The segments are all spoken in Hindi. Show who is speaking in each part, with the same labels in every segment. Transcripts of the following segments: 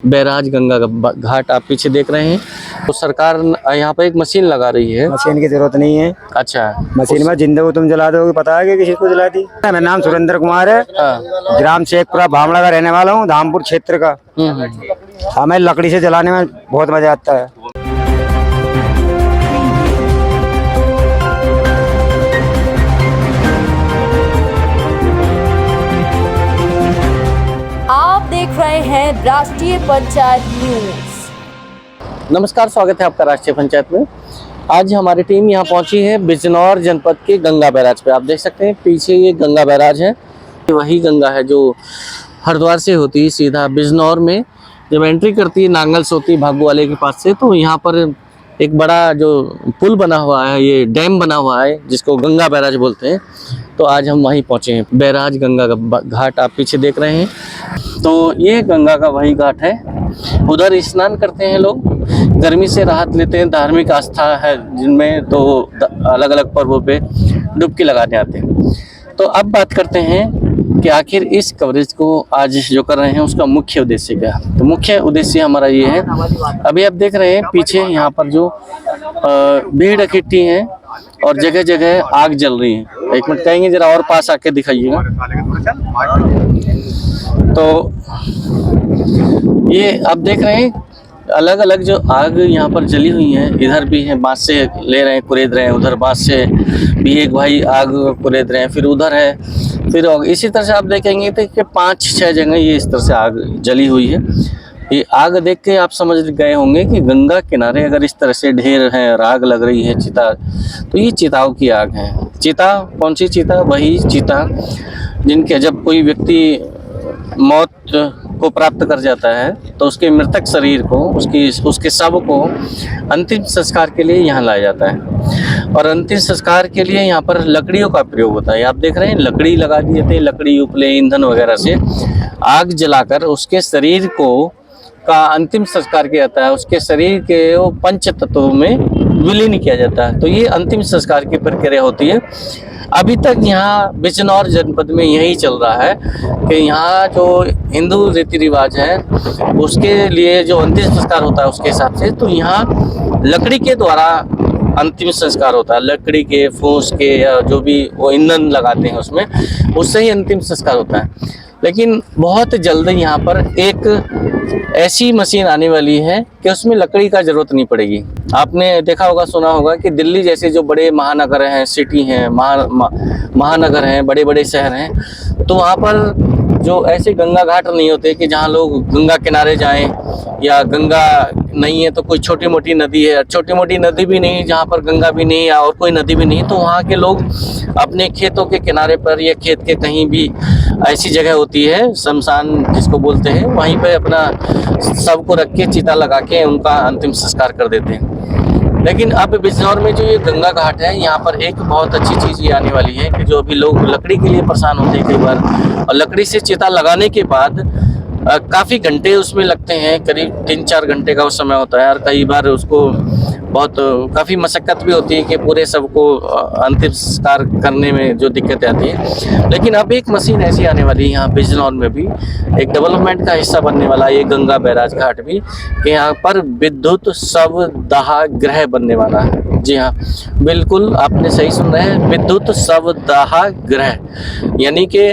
Speaker 1: बैराज गंगा का घाट आप पीछे देख रहे हैं। तो सरकार यहाँ पर एक मशीन लगा रही है।
Speaker 2: मशीन की जरूरत नहीं है।
Speaker 1: अच्छा,
Speaker 2: मशीन में जिंदा को तुम जला दोगे, पता है कि किसी को जला दी। मेरा नाम सुरेंद्र कुमार है।
Speaker 1: हाँ।
Speaker 2: ग्राम शेखपुरा भामड़ा का रहने वाला हूँ, धामपुर क्षेत्र का। हमें लकड़ी से जलाने में बहुत मजा आता है।
Speaker 3: आप देख रहे हैं राष्ट्रीय पंचायत न्यूज।
Speaker 1: नमस्कार, स्वागत है आपका राष्ट्रीय पंचायत में। आज हमारी टीम यहाँ पहुँची है बिजनौर जनपद के गंगा बैराज पे। आप देख सकते हैं पीछे ये गंगा बैराज है। वही गंगा है जो हरिद्वार से होती है सीधा बिजनौर में जब एंट्री करती है नांगल सोती भागू वाले के पास से, तो यहाँ पर एक बड़ा जो पुल बना हुआ है, ये डैम बना हुआ है जिसको गंगा बैराज बोलते हैं। तो आज हम वहीं पहुँचे हैं। बैराज गंगा का घाट आप पीछे देख रहे हैं। तो ये गंगा का वही घाट है। उधर स्नान करते हैं लोग, गर्मी से राहत लेते हैं। धार्मिक आस्था है जिनमें, तो अलग अलग पर्वों पे डुबकी लगाने आते हैं। तो अब बात करते हैं कि आखिर इस कवरेज को आज जो कर रहे हैं उसका मुख्य उद्देश्य क्या है। तो मुख्य उद्देश्य हमारा ये है, अभी आप देख रहे हैं पीछे यहाँ पर जो भीड़ इकट्ठी है और जगह जगह आग जल रही है। एक मिनट कहेंगे, जरा और पास आके दिखाइएगा। तो ये आप देख रहे हैं अलग अलग जो आग यहाँ पर जली हुई है। इधर भी है, बांस से ले रहे हैं, कुरेद रहे हैं। उधर बांस से भी एक भाई आग कुरेद रहे हैं। फिर उधर है, फिर इसी तरह से आप देखेंगे तो कि 5-6 जगह ये इस तरह से आग जली हुई है। ये आग देख के आप समझ गए होंगे कि गंगा किनारे अगर इस तरह से ढेर है और आग लग रही है चिता, तो ये चिताओं की आग है। चिता कौन सी चिता? वही चिता जिनके जब कोई व्यक्ति मौत को प्राप्त कर जाता है तो उसके मृतक शरीर को, उसके शव को अंतिम संस्कार के लिए यहाँ लाया जाता है। और अंतिम संस्कार के लिए यहाँ पर लकड़ियों का प्रयोग होता है। आप देख रहे हैं लकड़ी लगा दी जाती है। लकड़ी, उपले, ईंधन वगैरह से आग जलाकर उसके शरीर को का अंतिम संस्कार किया जाता है। उसके शरीर के वो पंच तत्वों में विलीन किया जाता है। तो ये अंतिम संस्कार की प्रक्रिया होती है। अभी तक यहाँ बिजनौर जनपद में यही चल रहा है कि यहाँ जो हिंदू रीति रिवाज है उसके लिए जो अंतिम संस्कार होता है उसके हिसाब से, तो यहाँ लकड़ी के द्वारा अंतिम संस्कार होता है। लकड़ी के, फूस के, या जो भी वो ईंधन लगाते हैं उसमें, उससे ही अंतिम संस्कार होता है। लेकिन बहुत जल्द यहाँ पर एक ऐसी मशीन आने वाली है कि उसमें लकड़ी का जरूरत नहीं पड़ेगी। आपने देखा होगा, सुना होगा कि दिल्ली जैसे जो बड़े महानगर हैं, सिटी हैं, महानगर हैं, बड़े बड़े शहर हैं, तो वहाँ पर जो ऐसे गंगा घाट नहीं होते कि जहाँ लोग गंगा किनारे जाएं, या गंगा नहीं है तो कोई छोटी मोटी नदी है, छोटी मोटी नदी भी नहीं जहाँ पर गंगा भी नहीं या और कोई नदी भी नहीं, तो वहाँ के लोग अपने खेतों के किनारे पर या खेत के कहीं भी ऐसी जगह होती है, शमशान जिसको बोलते हैं, वहीं पे अपना शव को रख के चिता लगा के उनका अंतिम संस्कार कर देते हैं। लेकिन अब बिजनौर में जो ये गंगा घाट है, यहाँ पर एक बहुत अच्छी चीज़ ये आने वाली है कि जो अभी लोग लकड़ी के लिए परेशान होते हैं कई बार, और लकड़ी से चिता लगाने के बाद काफ़ी घंटे उसमें लगते हैं, करीब 3-4 घंटे का उस समय होता है। और कई बार उसको बहुत काफ़ी मशक्क़त भी होती है कि पूरे सबको अंतिम संस्कार करने में जो दिक्कतें आती हैं। लेकिन अब एक मशीन ऐसी आने वाली है यहाँ बिजनौर में भी, एक डेवलपमेंट का हिस्सा बनने वाला है ये गंगा बैराज घाट भी, कि यहाँ पर विद्युत शव दाह गृह बनने वाला है। जी हाँ, बिल्कुल आपने सही सुन रहे हैं, विद्युत शव दाह गृह, यानी कि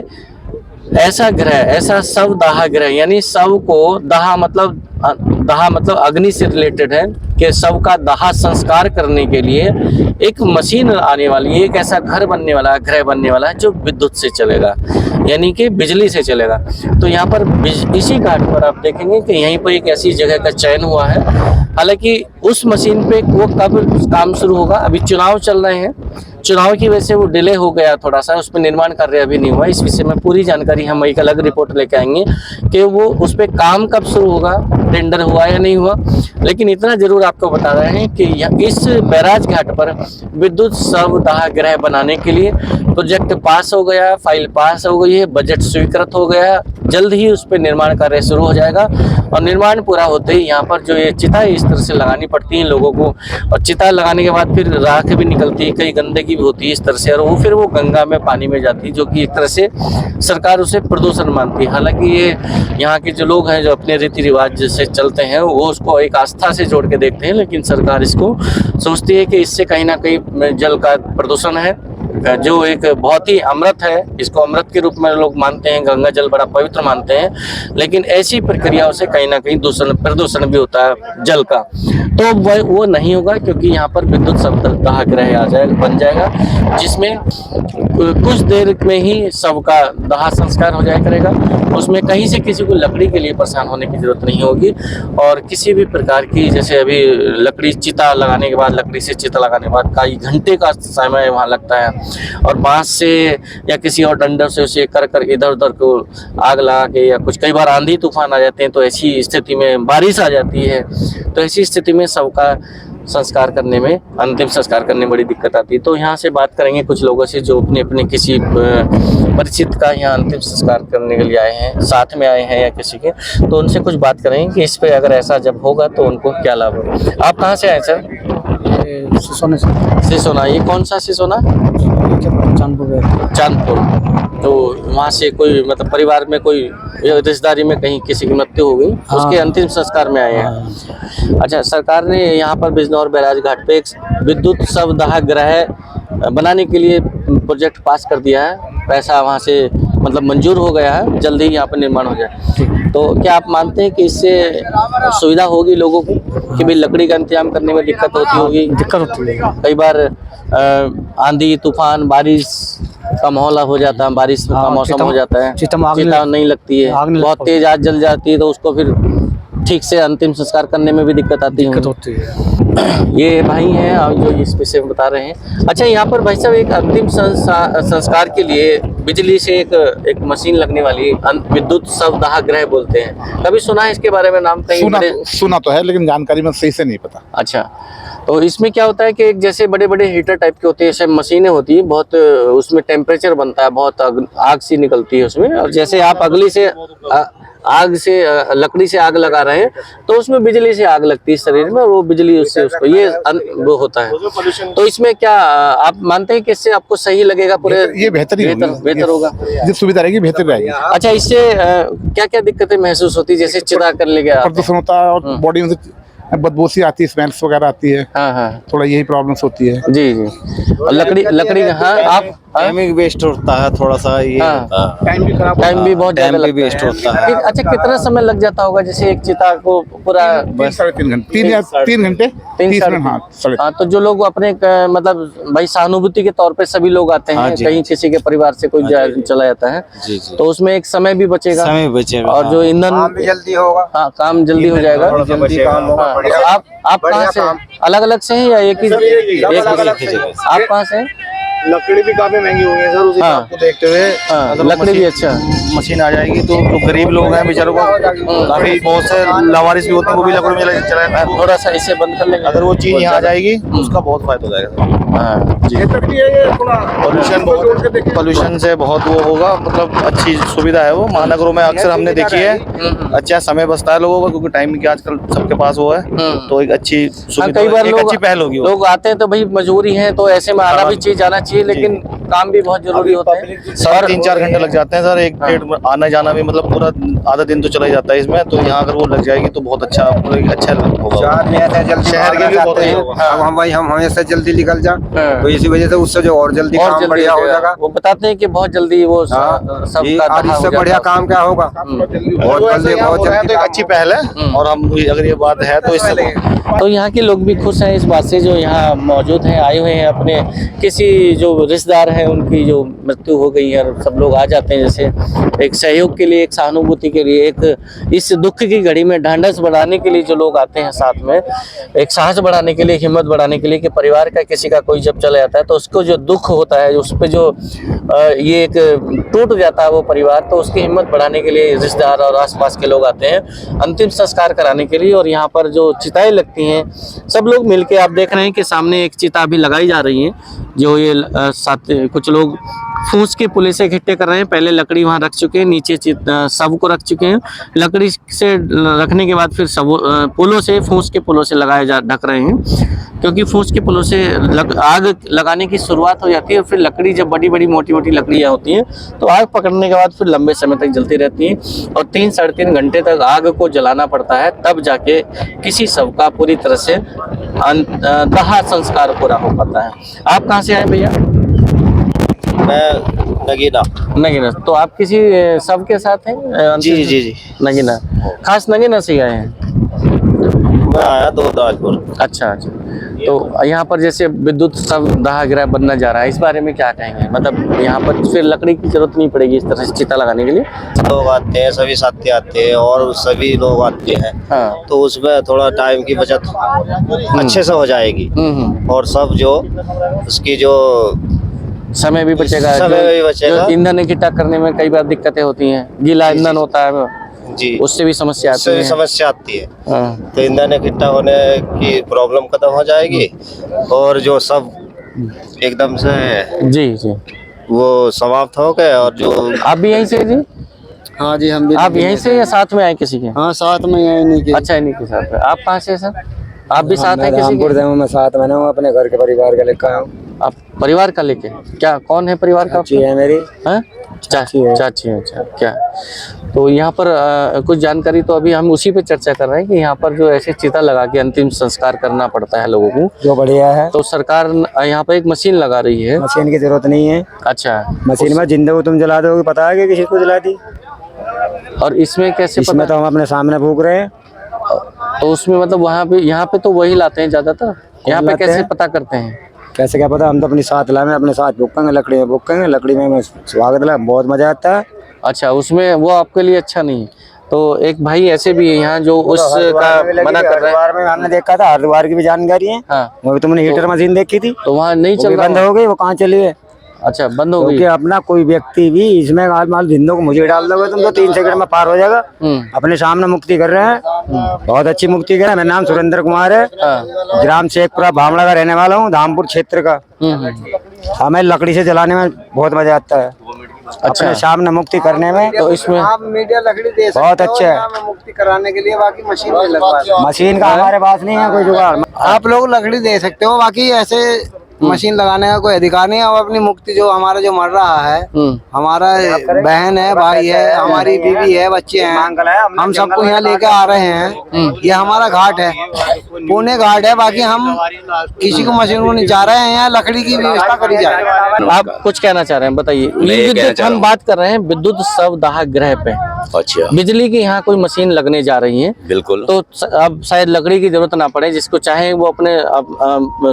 Speaker 1: ऐसा ग्रह, ऐसा शव दाह ग्रह, यानी शव को दाह मतलब अग्नि से रिलेटेड है कि शव का दाह संस्कार करने के लिए एक मशीन आने वाली है। एक ऐसा घर बनने वाला है, गृह बनने वाला है जो विद्युत से चलेगा, यानी कि बिजली से चलेगा। तो यहाँ पर इसी घाट पर आप देखेंगे कि यहीं पर एक ऐसी जगह का चयन हुआ है। हालांकि उस मशीन पे वो कब काम शुरू होगा, अभी चुनाव चल रहे हैं, चुनाव की वजह से वो डिले हो गया थोड़ा सा, उस पर निर्माण कार्य अभी नहीं हुआ। इस विषय में पूरी जानकारी हम एक अलग रिपोर्ट लेके आएंगे कि वो उस पर काम कब शुरू होगा, टेंडर हुआ या नहीं हुआ। लेकिन इतना जरूर आपको बता रहे हैं कि इस बैराज घाट पर विद्युत शव दाह गृह बनाने के लिए प्रोजेक्ट पास हो गया, फाइल पास हो गई है, बजट स्वीकृत हो गया। जल्द ही उस पर निर्माण कार्य शुरू हो जाएगा और निर्माण पूरा होते ही यहाँ पर जो ये चिता इस तरह से लगानी पड़ती है लोगों को, और चिता लगाने के बाद फिर राख भी निकलती है, कई गंदगी भी होती है इस तरह से, और वो फिर वो गंगा में पानी में जाती है, जो कि एक तरह से सरकार उसे प्रदूषण मानती है। हालांकि ये यहाँ के जो लोग हैं जो अपने रीति रिवाज से चलते हैं वो उसको एक आस्था से जोड़ के देखते हैं, लेकिन सरकार इसको सोचती है कि इससे कहीं ना कहीं जल का प्रदूषण है, जो एक बहुत ही अमृत है, इसको अमृत के रूप में लोग मानते हैं, गंगा जल बड़ा पवित्र मानते हैं, लेकिन ऐसी प्रक्रियाओं से कहीं ना कहीं प्रदूषण भी होता है जल का। तो वो नहीं होगा, क्योंकि यहाँ पर विद्युत दाह गृह बन जाएगा, जिसमें कुछ देर में ही सबका दाह संस्कार हो जाया करेगा। उसमें कहीं से किसी को लकड़ी के लिए परेशान होने की जरूरत नहीं होगी, और किसी भी प्रकार की, जैसे अभी लकड़ी चिता लगाने के बाद, लकड़ी से चिता लगाने के बाद कई घंटे का समय वहाँ लगता है, और बांस से या किसी और डंडर से उसे कर इधर उधर को आग लगा के, या कुछ कई बार आंधी तूफान आ जाते हैं, तो ऐसी स्थिति में बारिश आ जाती है, तो ऐसी स्थिति में सबका संस्कार करने में, अंतिम संस्कार करने में बड़ी दिक्कत आती है। तो यहाँ से बात करेंगे कुछ लोगों से जो अपने अपने किसी परिचित का यहाँ अंतिम संस्कार करने के लिए आए हैं, साथ में आए हैं या किसी के, तो उनसे कुछ बात करेंगे कि इस पे अगर ऐसा जब होगा तो उनको क्या लाभ होगा। आप कहाँ से आए सर?
Speaker 2: सिसोना
Speaker 1: सिसोना। ये कौन सा सिसोना? चांदपुर। तो वहाँ से कोई मतलब परिवार में कोई रिश्तेदारी में कहीं किसी की मृत्यु हो गई, उसके अंतिम संस्कार में आए हैं। अच्छा, सरकार ने यहाँ पर बिजनौर बैराज घाट पे एक विद्युत शवदाह गृह बनाने के लिए प्रोजेक्ट पास कर दिया है, पैसा वहाँ से मतलब मंजूर हो गया है, जल्द ही यहाँ पर निर्माण हो जाए। तो क्या आप मानते हैं कि इससे सुविधा होगी लोगों को, कि भाई लकड़ी का इंतजाम करने में दिक्कत होती होगी? दिक्कत होती है कई बार, आंधी तूफान बारिश का माहौल हो जाता है, बारिश का मौसम हो जाता है, चिता नहीं लगती है, बहुत तेज आग जल जाती है, तो उसको फिर ठीक से अंतिम संस्कार करने में भी दिक्कत आती है। ये भाई हैं और जो इस विषय में बता रहे हैं। अच्छा, यहाँ पर भाई साहब एक अंतिम संस्कार के लिए बिजली से एक मशीन लगने वाली विद्युत शवदाह गृह बोलते हैं, कभी सुना है इसके बारे में नाम? कहीं
Speaker 4: सुना तो है, लेकिन जानकारी में सही से नहीं पता।
Speaker 1: अच्छा, तो इसमें क्या होता है कि एक जैसे बड़े बड़े हीटर टाइप के होते हैं, जैसे मशीनें होती है, बहुत उसमें टेम्परेचर बनता है, बहुत आग सी निकलती है उसमें, और जैसे आप लकड़ी से आग लगा रहे हैं तो उसमें बिजली से आग लगती है शरीर में, वो बिजली उससे उसको वो होता है। तो इसमें क्या आप मानते हैं कि इससे आपको सही लगेगा? पूरे
Speaker 4: ये बेहतर होगा, जिस सुविधा रहेगी बेहतर रहेगी।
Speaker 1: अच्छा, इससे क्या क्या दिक्कतें महसूस होती है? जैसे चिता कर ले गया,
Speaker 4: प्रदूषण होता है और बॉडी में बदबू सी आती है, स्मेल्स वगैरह आती है।
Speaker 1: हाँ,
Speaker 4: थोड़ा यही प्रॉब्लम्स होती है।
Speaker 1: जी जी। और लकड़ी हाँ, आप
Speaker 5: टाइमिंग वेस्ट होता है थोड़ा सा, ये
Speaker 1: टाइम भी बहुत ज्यादा
Speaker 5: वेस्ट होता है।
Speaker 1: अच्छा, कितना समय लग जाता होगा जैसे एक चिता को पूरा?
Speaker 4: 3 घंटे 3 घंटे 30 मिनट।
Speaker 1: हाँ, तो जो लोग अपने मतलब भाई सहानुभूति के तौर पे सभी लोग आते हैं, कहीं किसी के परिवार से कोई चला जाता है, तो उसमें एक समय भी बचेगा, और जो ईंधन
Speaker 2: जल्दी होगा।
Speaker 1: हाँ, काम जल्दी हो जाएगा। आप कहाँ से? अलग अलग से हैं या एक ही? आप कहाँ से?
Speaker 5: लकड़ी भी काफी महंगी हो गई है सर, उसी को देखते हुए।
Speaker 1: हाँ, लकड़ी भी अच्छा
Speaker 5: मशीन आ जाएगी तो जो गरीब लोग हैं बेचारों को, काफी बहुत से लावारिस भी होते हैं, वो भी लकड़ी में चलाए।
Speaker 1: थोड़ा सा इसे बंद कर लेंगे,
Speaker 5: अगर वो चीज यहाँ आ जाएगी तो उसका बहुत फायदा हो जाएगा। पोल्यूशन से बहुत वो होगा, मतलब अच्छी सुविधा है वो। महानगरों में अक्सर हमने देखी है, अच्छा समय बचता है लोगों का, क्योंकि टाइम की आजकल सबके पास वो है, तो एक अच्छी सुविधा,
Speaker 1: कई बार
Speaker 5: एक अच्छी पहल होगी।
Speaker 1: लोग आते हैं तो भाई मजबूरी है, तो ऐसे में आना भी चाहिए, जाना चाहिए, लेकिन काम भी बहुत जरूरी होता है।
Speaker 5: सर 3-4 घंटे लग जाते हैं सर, एक डेढ़ आना जाना भी, मतलब पूरा आधा दिन तो चला ही जाता है इसमें। तो यहाँ अगर वो लग जाएगी तो बहुत अच्छा होगा, शहर के लिए बहुत अच्छा होगा।
Speaker 2: हम हमेशा जल्दी निकल जा, तो इसी वजह से उससे जो और जल्दी काम बढ़िया हो जाएगा।
Speaker 1: वो बताते हैं कि बहुत जल्दी वो सबका,
Speaker 2: इससे बढ़िया काम क्या होगा? बहुत जल्दी,
Speaker 5: एक अच्छी पहल है, और हम अगर ये बात है तो इससे
Speaker 1: तो यहाँ के लोग भी खुश हैं इस बात से, जो यहाँ मौजूद हैं, आए हुए हैं, अपने किसी जो रिश्तेदार हैं उनकी जो मृत्यु हो गई है, और सब लोग आ जाते हैं, जैसे एक सहयोग के लिए, एक सहानुभूति के लिए, एक इस दुख की घड़ी में ढांढस बढ़ाने के लिए जो लोग आते हैं साथ में, एक साहस बढ़ाने के लिए, हिम्मत बढ़ाने के लिए, कि परिवार का किसी का कोई जब चला जाता है तो उसको जो दुख होता है, उस पर जो ये एक टूट जाता है वो परिवार, तो उसकी हिम्मत बढ़ाने के लिए रिश्तेदार और आसपास के लोग आते हैं अंतिम संस्कार कराने के लिए। और यहाँ पर जो चिताएं लगती हैं, सब लोग मिलके, आप देख रहे हैं कि सामने एक चिता अभी लगाई जा रही है, जो ये साथ कुछ लोग फूस के पुले से इकट्ठे कर रहे हैं। पहले लकड़ी वहाँ रख चुके हैं, नीचे सब को रख चुके हैं, लकड़ी से रखने के बाद फिर सब पुलों से, फूस के पुलों से ढक रहे हैं, क्योंकि फूस के पुलों से आग लगाने की शुरुआत हो जाती है और फिर लकड़ी जब बड़ी बड़ी मोटी मोटी लकड़ियाँ होती हैं तो आग पकड़ने के बाद फिर लंबे समय तक जलती रहती हैं और 3-3.5 घंटे तक आग को जलाना पड़ता है, तब जाके किसी शव का पूरी तरह से दाह संस्कार पूरा हो पाता है। आप कहाँ से आए भैया?
Speaker 6: मैं नगीना।
Speaker 1: नगीना। तो आप किसी शव के साथ हैं?
Speaker 6: जी जी जी।
Speaker 1: नगीना, खास नगीना से ही आए हैं?
Speaker 6: मैं आया दो दाजपुर।
Speaker 1: अच्छा अच्छा। तो यहाँ पर जैसे विद्युत शव दाह गृह बनना जा रहा है, इस बारे में क्या कहेंगे? मतलब यहाँ पर फिर लकड़ी की जरूरत नहीं पड़ेगी इस तरह से चिता लगाने के लिए?
Speaker 6: लोग आते हैं, सभी साथी आते हैं और सभी लोग आते हैं।
Speaker 1: हाँ।
Speaker 6: तो उसमें थोड़ा टाइम की बचत अच्छे से हो जाएगी और सब जो उसकी जो
Speaker 1: समय भी बचेगा,
Speaker 6: समय भी बचेगा।
Speaker 1: ईंधन इकट्ठा करने में कई बार दिक्कतें होती हैं, गीला ईंधन होता है
Speaker 6: जी,
Speaker 1: उससे भी समस्या आती
Speaker 6: उससे भी
Speaker 1: है।
Speaker 6: समस्या आती है।
Speaker 1: हाँ।
Speaker 6: तो ईंधन इकट्ठा होने की प्रॉब्लम खत्म हो जाएगी और जो सब एकदम से
Speaker 1: जी जी।
Speaker 6: वो समाप्त हो गए। और जो
Speaker 1: आप भी यहीं से जी?
Speaker 2: हाँ जी, हम भी।
Speaker 1: आप यहीं से या साथ में आए किसी के?
Speaker 2: हाँ, साथ में यही नहीं की।
Speaker 1: अच्छा, इन्हीं के साथ है। आप कहाँ से सर? आप भी साथ हैं किसी
Speaker 2: रामपुर
Speaker 1: के?
Speaker 2: से हूँ, मैं साथ में हूँ, अपने घर के परिवार का लेकर आया हूँ।
Speaker 1: आप परिवार का लेके? क्या कौन है परिवार का?
Speaker 2: चाची है मेरी।
Speaker 1: हाँ?
Speaker 2: चाची है।
Speaker 1: चाची है। अच्छा, क्या तो यहाँ पर कुछ जानकारी तो अभी हम उसी पे चर्चा कर रहे हैं कि यहाँ पर जो ऐसे चिता लगा के अंतिम संस्कार करना पड़ता है लोगों को,
Speaker 2: जो बढ़िया है।
Speaker 1: तो सरकार यहाँ पर एक मशीन लगा रही है।
Speaker 2: मशीन की जरूरत नहीं है।
Speaker 1: अच्छा।
Speaker 2: मशीन में जिंदा को तुम जला दोगे, पता है कि किसी को जला दी?
Speaker 1: और इसमें कैसे
Speaker 2: इसमें
Speaker 1: पता?
Speaker 2: तो हम अपने सामने फूक रहे हैं।
Speaker 1: तो उसमें मतलब वहाँ पे, यहाँ पे तो वही लाते हैं ज्यादातर, यहाँ पे
Speaker 2: लाते
Speaker 1: कैसे
Speaker 2: हैं?
Speaker 1: पता करते हैं?
Speaker 2: कैसे क्या पता, हम तो अपने साथ लाए, अपने साथ भूकेंगे, लकड़ी में भूकेंगे, लकड़ी में स्वागत ला, बहुत मजा आता है।
Speaker 1: अच्छा, उसमें वो आपके लिए अच्छा नहीं। तो एक भाई ऐसे भी है यहाँ जो उसका मना कर रहे हैं।
Speaker 2: हरिद्वार में हमने देखा था, हरिद्वार की भी जानकारी है।
Speaker 1: हाँ।
Speaker 2: वो भी तुमने हीटर मशीन देखी थी,
Speaker 1: तो वहाँ नहीं
Speaker 2: वो
Speaker 1: चल
Speaker 2: भी
Speaker 1: रहा
Speaker 2: बंद
Speaker 1: है?
Speaker 2: हो गई। वो कहाँ चली है?
Speaker 1: अच्छा, बंद हो गई।
Speaker 2: क्योंकि अपना कोई व्यक्ति भी इसमें आज मान जिंदों को मुझे डाल दोगे तुम तो 3 सेकंड में पार हो जाएगा। अपने सामने मुक्ति कर रहे हैं, बहुत अच्छी मुक्ति कर रहे हैं। मेरा नाम सुरेंद्र कुमार है, ग्राम शेखपुरा भामड़ा का रहने वाला हूँ, धामपुर क्षेत्र का। हमें लकड़ी से जलाने में बहुत मजा आता है। अपने सामने मुक्ति करने में।
Speaker 1: तो इसमें
Speaker 7: आप मीडिया लकड़ी दे सकते
Speaker 2: बहुत
Speaker 7: हो
Speaker 2: अच्छा है।
Speaker 7: यहाँ मुक्ति कराने के लिए, बाकी मशीन नहीं लगवा।
Speaker 2: मशीन का हमारे पास नहीं है कोई जुगाड़।
Speaker 7: आप लोग लकड़ी दे सकते हो, बाकी ऐसे मशीन लगाने का कोई अधिकार नहीं है। और अपनी मुक्ति जो हमारा जो मर रहा है, हमारा बहन है, भाई है, हमारी बीवी है, बच्चे हैं, हम सबको यहाँ लेके आ रहे हैं। ये हमारा घाट है, पुणे घाट है। बाकी हम किसी को मशीन को नहीं चाह रहे हैं, यहाँ लकड़ी की व्यवस्था करी जाए।
Speaker 1: आप कुछ कहना चाह रहे हैं, बताइए। विद्युत, हम बात कर रहे हैं विद्युत शव दाह गृह पे।
Speaker 8: अच्छा,
Speaker 1: बिजली की यहाँ कोई मशीन लगने जा रही है।
Speaker 8: बिल्कुल।
Speaker 1: तो अब शायद लकड़ी की जरूरत ना पड़े, जिसको चाहे वो अपने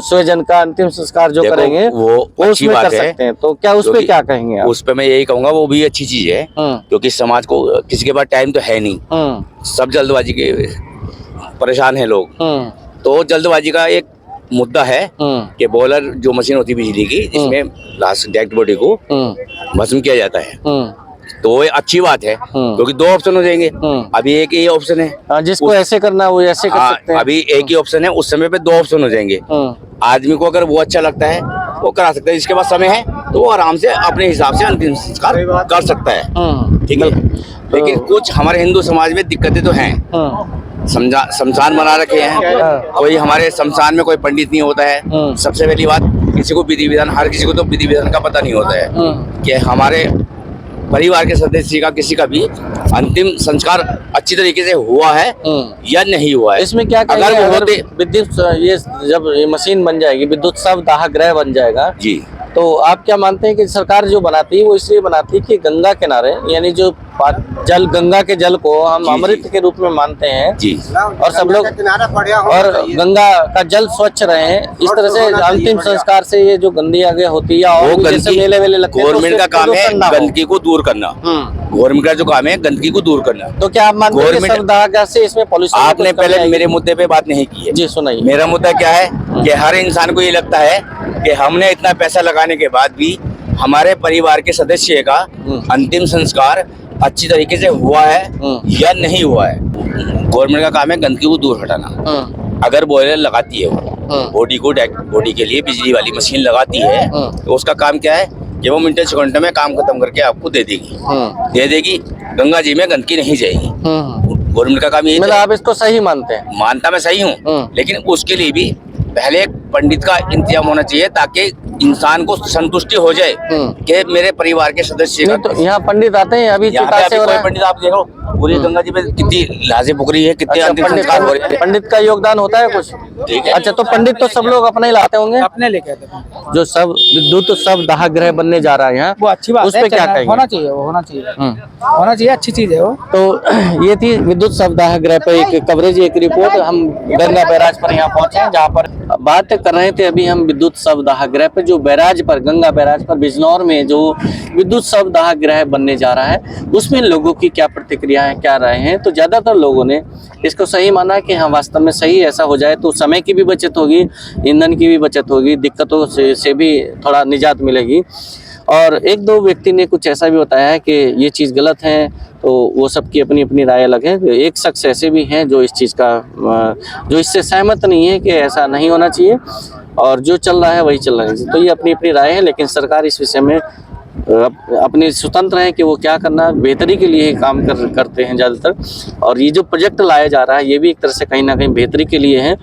Speaker 1: स्वजन का अंतिम संस्कार जो
Speaker 8: देखो,
Speaker 1: करेंगे
Speaker 8: वो अच्छी
Speaker 1: उसमें
Speaker 8: बात
Speaker 1: कर
Speaker 8: है।
Speaker 1: सकते हैं। तो क्या उस पे क्या कहेंगे आप?
Speaker 8: उस पे मैं यही कहूंगा, वो भी अच्छी चीज है, क्योंकि समाज को किसी के पास टाइम तो है नहीं, सब जल्दबाजी के परेशान है लोग। तो जल्दबाजी का एक मुद्दा है कि बॉयलर जो मशीन होती है बिजली की, जिसमें लास्ट डेड बॉडी को भस्म किया जाता है, तो ये अच्छी बात है, क्योंकि 2 ऑप्शन हो जाएंगे। अभी एक ही ऑप्शन है,
Speaker 1: जिसको ऐसे करना वो ऐसे कर सकते हैं।
Speaker 8: अभी एक ही ऑप्शन है, उस समय पे 2 ऑप्शन हो जाएंगे। आदमी को अगर वो अच्छा लगता है वो करा सकता है, जिसके पास समय है तो वो आराम से अपने हिसाब से अंतिम संस्कार कर सकता है। ठीक है, लेकिन कुछ हमारे हिंदू समाज में दिक्कतें तो हैं। शमशान बना रखे हैं, कोई हमारे शमशान में कोई पंडित नहीं होता है। सबसे पहली बात, किसी को विधि विधान, हर किसी को तो विधि विधान का पता नहीं होता है कि हमारे परिवार के सदस्य का किसी का भी अंतिम संस्कार अच्छी तरीके से हुआ है या नहीं हुआ है।
Speaker 1: इसमें क्या अगर विद्युत ये जब ये मशीन बन जाएगी, विद्युत शव दाह गृह बन जाएगा
Speaker 8: जी,
Speaker 1: तो आप क्या मानते हैं कि सरकार जो बनाती है वो इसलिए बनाती है कि गंगा किनारे, यानी जो जल, गंगा के जल को हम अमृत के रूप में मानते हैं
Speaker 8: जी,
Speaker 1: और सब लोग, और गंगा का जल स्वच्छ रहे, इस तरह से अंतिम संस्कार से ये जो गंदी आगे होती है और भी जैसे मेले वेले लगते हैं,
Speaker 8: गवर्नमेंट का काम है गंदगी को दूर करना। गवर्नमेंट का जो काम है गंदगी को दूर करना।
Speaker 1: तो क्या आप मानते हैं कि शव दाह गृह से इसमें पॉल्यूशन?
Speaker 8: आपने पहले मेरे मुद्दे पे बात नहीं की है
Speaker 1: जी, सुनाइए।
Speaker 8: मेरा मुद्दा क्या है कि हर इंसान को ये लगता है कि हमने इतना पैसा लगाने के बाद भी हमारे परिवार के सदस्य का अंतिम संस्कार अच्छी तरीके से हुआ है या नहीं हुआ है। गवर्नमेंट का काम है गंदगी को दूर हटाना। अगर बॉयलर लगाती है वो बॉडी के लिए बिजली वाली मशीन लगाती है, तो उसका काम क्या है कि वो मिनटों सेकंड में काम खत्म करके आपको दे देगी। गंगा जी में गंदगी नहीं जाएगी। गवर्नमेंट का काम यही
Speaker 1: मतलब आप इसको सही मानते हैं?
Speaker 8: मानता मैं सही हूँ, लेकिन उसके लिए भी पहले एक पंडित का इंतजाम होना चाहिए ताकि इंसान को संतुष्टि हो जाए कि मेरे परिवार के सदस्य
Speaker 1: नहीं तो यहाँ पंडित आते हैं अभी
Speaker 8: यहाँ पे
Speaker 1: चिता से हो
Speaker 8: अभी
Speaker 1: रहा
Speaker 8: कोई
Speaker 1: है।
Speaker 8: पंडित आप देखो पूरी गंगा जी पे कितनी लाशें पुकरी है, कितने
Speaker 1: अच्छा,
Speaker 8: अंतिम संस्कार हो रहे हैं।
Speaker 1: पंडित का योगदान होता है कुछ?
Speaker 8: ठीक है।
Speaker 1: अच्छा, तो पंडित तो सब लोग अपने ही लाते होंगे।
Speaker 7: अपने लेके आते हैं।
Speaker 1: जो सब विद्युत सब दाह गृह बनने जा रहा है यहाँ,
Speaker 7: वो अच्छी बात
Speaker 1: उस
Speaker 7: है,
Speaker 1: पे क्या
Speaker 7: होना
Speaker 1: कहेंगे?
Speaker 7: चाहिए, वो होना चाहिए,
Speaker 1: हम्म।
Speaker 7: होना चाहिए, अच्छी चीज है वो।
Speaker 1: तो ये थी विद्युत शवदाह गृह पे एक कवरेज, एक रिपोर्ट। हम गंगा बैराज पर यहाँ पहुंचे हैं, जहाँ पर बात कर रहे थे अभी हम विद्युत शवदाह गृह पे, जो बैराज पर, गंगा बैराज पर बिजनौर में जो विद्युत शवदाह गृह बनने जा रहा है, उसमें लोगों की क्या प्रतिक्रिया है, क्या राय है। तो ज्यादातर लोगों ने इसको सही माना कि हाँ वास्तव में सही ऐसा हो जाए तो समय की भी बचत होगी, ईंधन की भी बचत होगी, दिक्कतों से भी थोड़ा निजात मिलेगी। और एक दो व्यक्ति ने कुछ ऐसा भी बताया है कि ये चीज़ गलत है, तो वो सबकी अपनी अपनी राय अलग है। एक शख्स ऐसे भी हैं जो इस चीज़ का, जो इससे सहमत नहीं है कि ऐसा नहीं होना चाहिए, और जो चल रहा है वही चल रहा है। तो ये अपनी अपनी राय है, लेकिन सरकार इस विषय में अपने स्वतंत्र है कि वो क्या करना, बेहतरी के लिए ही काम करते हैं ज़्यादातर। और ये जो प्रोजेक्ट लाया जा रहा है ये भी एक तरह से कहीं ना कहीं बेहतरी के लिए है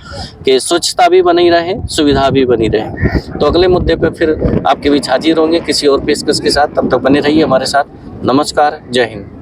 Speaker 1: कि स्वच्छता भी बनी रहे, सुविधा भी बनी रहे। तो अगले मुद्दे पे फिर आपके बीच हाजिर होंगे किसी और पेशकश के साथ। तब तक बने रहिए हमारे साथ। नमस्कार, जय हिंद।